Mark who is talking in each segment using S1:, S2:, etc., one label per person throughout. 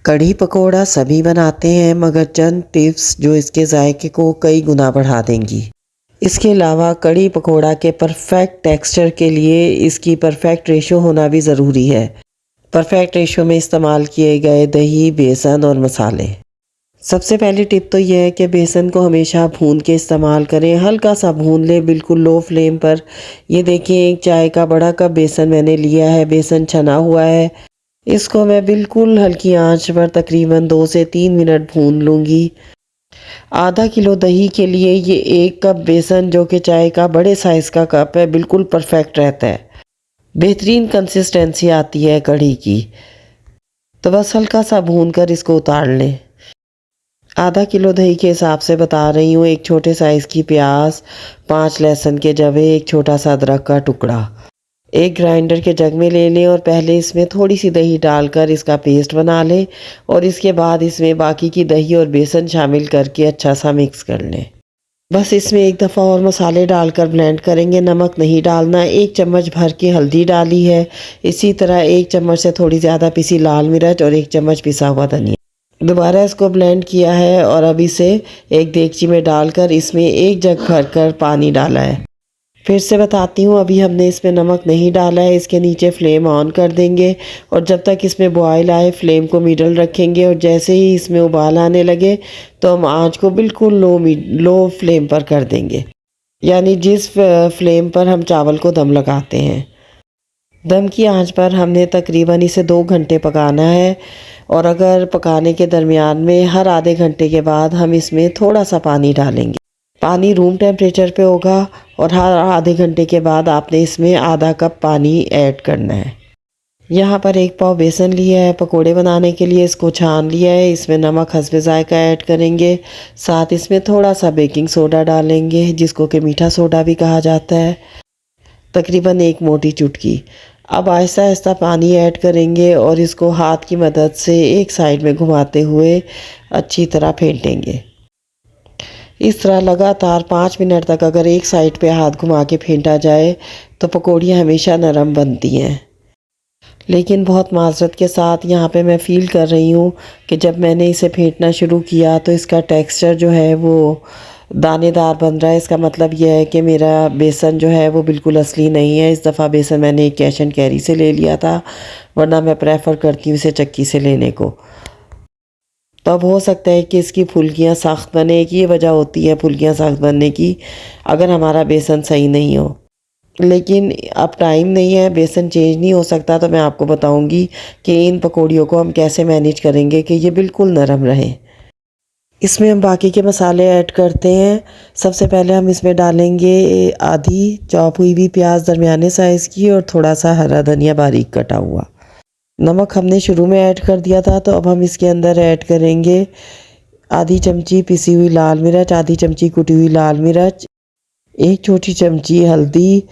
S1: कढ़ी पकोड़ा सभी बनाते हैं मगर चंद टिप्स जो इसके जायके को कई गुना बढ़ा देंगी। इसके अलावा कढ़ी पकोड़ा के परफेक्ट टेक्सचर के लिए इसकी परफेक्ट रेशो होना भी ज़रूरी है। परफेक्ट रेशो में इस्तेमाल किए गए दही, बेसन और मसाले। सबसे पहली टिप तो यह है कि बेसन को हमेशा भून के इस्तेमाल करें। हल्का सा भून लें, बिल्कुल लो फ्लेम पर। ये देखिए, एक चाय का बड़ा कप बेसन मैंने लिया है। बेसन छना हुआ है। इसको मैं बिल्कुल हल्की आंच पर तकरीबन 2 से 3 मिनट भून लूँगी। आधा किलो दही के लिए ये 1 कप बेसन, जो कि चाय का बड़े साइज़ का कप है, बिल्कुल परफेक्ट रहता है। बेहतरीन कंसिस्टेंसी आती है कढ़ी की। तो बस हल्का सा भून कर इसको उतार लें। आधा किलो दही के हिसाब से बता रही हूँ। 1 छोटे साइज़ की प्याज, 5 लहसुन के जवे, 1 छोटा सा अदरक का टुकड़ा। एक ग्राइंडर के जग में ले लें और पहले इसमें थोड़ी सी दही डालकर इसका पेस्ट बना लें और इसके बाद इसमें बाकी की दही और बेसन शामिल करके अच्छा सा मिक्स कर लें। बस इसमें एक दफ़ा और मसाले डालकर ब्लेंड करेंगे। नमक नहीं डालना। 1 चम्मच भर के हल्दी डाली है। इसी तरह 1 चम्मच से थोड़ी ज़्यादा पिसी लाल मिर्च और 1 चम्मच पिसा हुआ धनिया। दोबारा इसको ब्लेंड किया है और अब इसे एक देगची में डालकर इसमें 1 जग भरकर पानी डाला है। फिर से बताती हूँ, अभी हमने इसमें नमक नहीं डाला है। इसके नीचे फ्लेम ऑन कर देंगे और जब तक इसमें बॉयल आए फ्लेम को मिडल रखेंगे और जैसे ही इसमें उबाल आने लगे तो हम आंच को बिल्कुल लो फ्लेम पर कर देंगे, यानी जिस फ्लेम पर हम चावल को दम लगाते हैं। दम की आंच पर हमने तकरीबन इसे 2 घंटे पकाना है और अगर पकाने के दरमियान में हर आधे घंटे के बाद हम इसमें थोड़ा सा पानी डालेंगे। पानी रूम टेम्परेचर पे होगा और हर आधे घंटे के बाद आपने इसमें आधा कप पानी ऐड करना है। यहाँ पर 1 पाव बेसन लिया है पकोड़े बनाने के लिए। इसको छान लिया है। इसमें नमक हस्बे जायका ऐड करेंगे। साथ इसमें थोड़ा सा बेकिंग सोडा डालेंगे, जिसको कि मीठा सोडा भी कहा जाता है, तकरीबन 1 मोटी चुटकी। अब आहिस्ता आहिस्ता पानी ऐड करेंगे और इसको हाथ की मदद से एक साइड में घुमाते हुए अच्छी तरह फेंटेंगे। इस तरह लगातार 5 मिनट तक अगर एक साइड पे हाथ घुमा के फेंटा जाए तो पकौड़ियाँ हमेशा नरम बनती हैं। लेकिन बहुत माज़रत के साथ यहाँ पे मैं फ़ील कर रही हूँ कि जब मैंने इसे फेंटना शुरू किया तो इसका टेक्सचर जो है वो दानेदार बन रहा है। इसका मतलब यह है कि मेरा बेसन जो है वो बिल्कुल असली नहीं है। इस दफ़ा बेसन मैंने एक कैश एंड कैरी से ले लिया था, वरना मैं प्रेफर करती हूँ इसे चक्की से लेने को। तो अब हो सकता है कि इसकी फुल्कियाँ सख्त बने। एक ये वजह होती है फुल्कियाँ सख्त बनने की, अगर हमारा बेसन सही नहीं हो। लेकिन अब टाइम नहीं है, बेसन चेंज नहीं हो सकता, तो मैं आपको बताऊंगी कि इन पकौड़ियों को हम कैसे मैनेज करेंगे कि ये बिल्कुल नरम रहें। इसमें हम बाकी के मसाले ऐड करते हैं। सबसे पहले हम इसमें डालेंगे आधी चॉप हुई हुई प्याज दरमियाने साइज़ की और थोड़ा सा हरा धनिया बारीक कटा हुआ। नमक हमने शुरू में ऐड कर दिया था, तो अब हम इसके अंदर ऐड करेंगे आधी चमची पिसी हुई लाल मिर्च, आधी चमची कुटी हुई लाल मिर्च, 1 छोटी चमची हल्दी,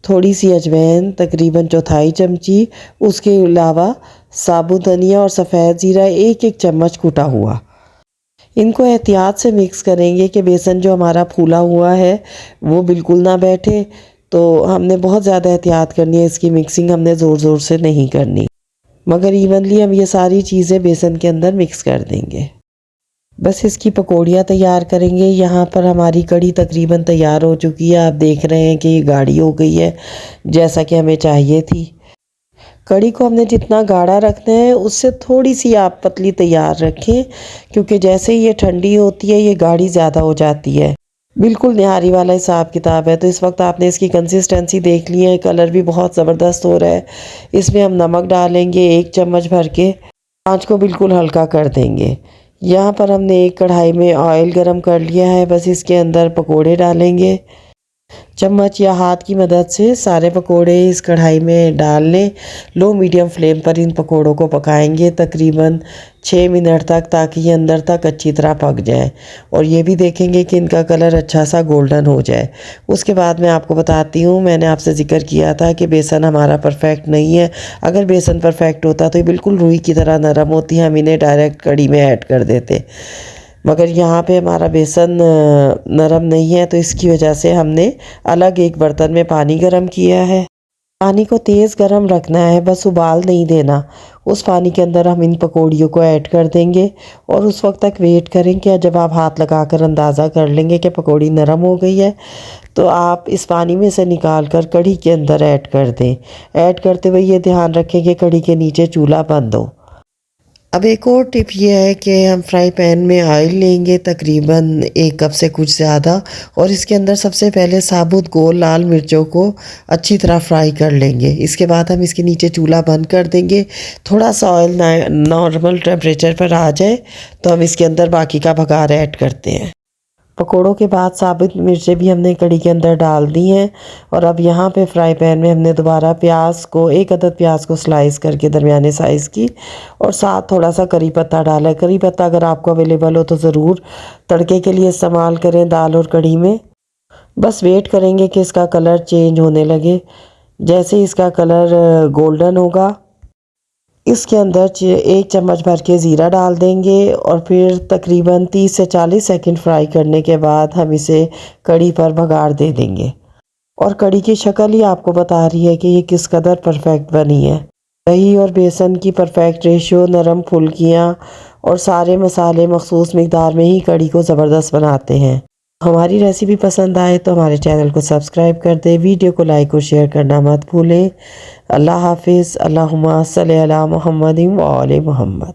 S1: थोड़ी सी अजवाइन तकरीबन चौथाई चमची, उसके अलावा साबुत धनिया और सफ़ेद ज़ीरा 1-1 चम्मच कुटा हुआ। इनको एहतियात से मिक्स करेंगे कि बेसन जो हमारा फूला हुआ है वो बिल्कुल ना बैठे। तो हमने बहुत ज़्यादा एहतियात करनी है। इसकी मिक्सिंग हमने ज़ोर ज़ोर से नहीं करनी, मगर इवनली हम ये सारी चीज़ें बेसन के अंदर मिक्स कर देंगे। बस इसकी पकौड़ियाँ तैयार करेंगे। यहाँ पर हमारी कढ़ी तकरीबन तैयार हो चुकी है। आप देख रहे हैं कि ये गाढ़ी हो गई है, जैसा कि हमें चाहिए थी। कढ़ी को हमने जितना गाढ़ा रखना है उससे थोड़ी सी आप पतली तैयार रखें, क्योंकि जैसे ही ये ठंडी होती है ये गाढ़ी ज़्यादा हो जाती है। बिल्कुल निहारी वाला हिसाब किताब है। तो इस वक्त आपने इसकी कंसिस्टेंसी देख ली है, कलर भी बहुत ज़बरदस्त हो रहा है। इसमें हम नमक डालेंगे 1 चम्मच भर के। आँच को बिल्कुल हल्का कर देंगे। यहाँ पर हमने एक कढ़ाई में ऑयल गरम कर लिया है। बस इसके अंदर पकोड़े डालेंगे। चम्मच या हाथ की मदद से सारे पकोड़े इस कढ़ाई में डाल लें। लो मीडियम फ्लेम पर इन पकोड़ों को पकाएंगे तकरीबन 6 मिनट तक, ताकि ये अंदर तक अच्छी तरह पक जाए और ये भी देखेंगे कि इनका कलर अच्छा सा गोल्डन हो जाए। उसके बाद मैं आपको बताती हूँ, मैंने आपसे ज़िक्र किया था कि बेसन हमारा परफेक्ट नहीं है। अगर बेसन परफेक्ट होता तो ये बिल्कुल रुई की तरह नरम होती, हम इन्हें डायरेक्ट कढ़ी में ऐड कर देते, मगर यहाँ पे हमारा बेसन नरम नहीं है, तो इसकी वजह से हमने अलग एक बर्तन में पानी गरम किया है। पानी को तेज़ गरम रखना है, बस उबाल नहीं देना। उस पानी के अंदर हम इन पकौड़ियों को ऐड कर देंगे और उस वक्त तक वेट करेंगे। जब आप हाथ लगाकर अंदाज़ा कर लेंगे कि पकौड़ी नरम हो गई है, तो आप इस पानी में से निकाल कर कढ़ी के अंदर ऐड कर दें। ऐड करते हुए ये ध्यान रखें कि कढ़ी के नीचे चूल्हा बंद हो। अब एक और टिप ये है कि हम फ्राई पैन में ऑयल लेंगे तकरीबन 1 कप से कुछ ज़्यादा, और इसके अंदर सबसे पहले साबुत गोल लाल मिर्चों को अच्छी तरह फ्राई कर लेंगे। इसके बाद हम इसके नीचे चूल्हा बंद कर देंगे। थोड़ा सा ऑयल नॉर्मल टेम्परेचर पर आ जाए तो हम इसके अंदर बाकी का बघार ऐड करते हैं। पकोड़ों के बाद साबुत मिर्चें भी हमने कढ़ी के अंदर डाल दी हैं, और अब यहाँ पे फ्राई पैन में हमने दोबारा प्याज को 1 अदद प्याज को स्लाइस करके दरमियाने साइज़ की, और साथ थोड़ा सा करी पत्ता डाला है। करी पत्ता अगर आपको अवेलेबल हो तो ज़रूर तड़के के लिए इस्तेमाल करें दाल और कढ़ी में। बस वेट करेंगे कि इसका कलर चेंज होने लगे। जैसे इसका कलर गोल्डन होगा, इसके अंदर 1 चम्मच भर के ज़ीरा डाल देंगे, और फिर तकरीबन 30 से 40 सेकंड फ्राई करने के बाद हम इसे कढ़ी पर बघार दे देंगे। और कढ़ी की शक्ल ही आपको बता रही है कि ये किस कदर परफेक्ट बनी है। दही और बेसन की परफेक्ट रेशियो, नरम फुल्कियाँ और सारे मसाले मखसूस मिकदार में ही कढ़ी को ज़बरदस्त बनाते हैं। हमारी रेसिपी पसंद आए तो हमारे चैनल को सब्सक्राइब कर दें, वीडियो को लाइक और शेयर करना मत भूलें। अल्लाह हाफिज़। अल्लाहुम्मा सल्ली अला मुहम्मदिन व आले मुहम्मद।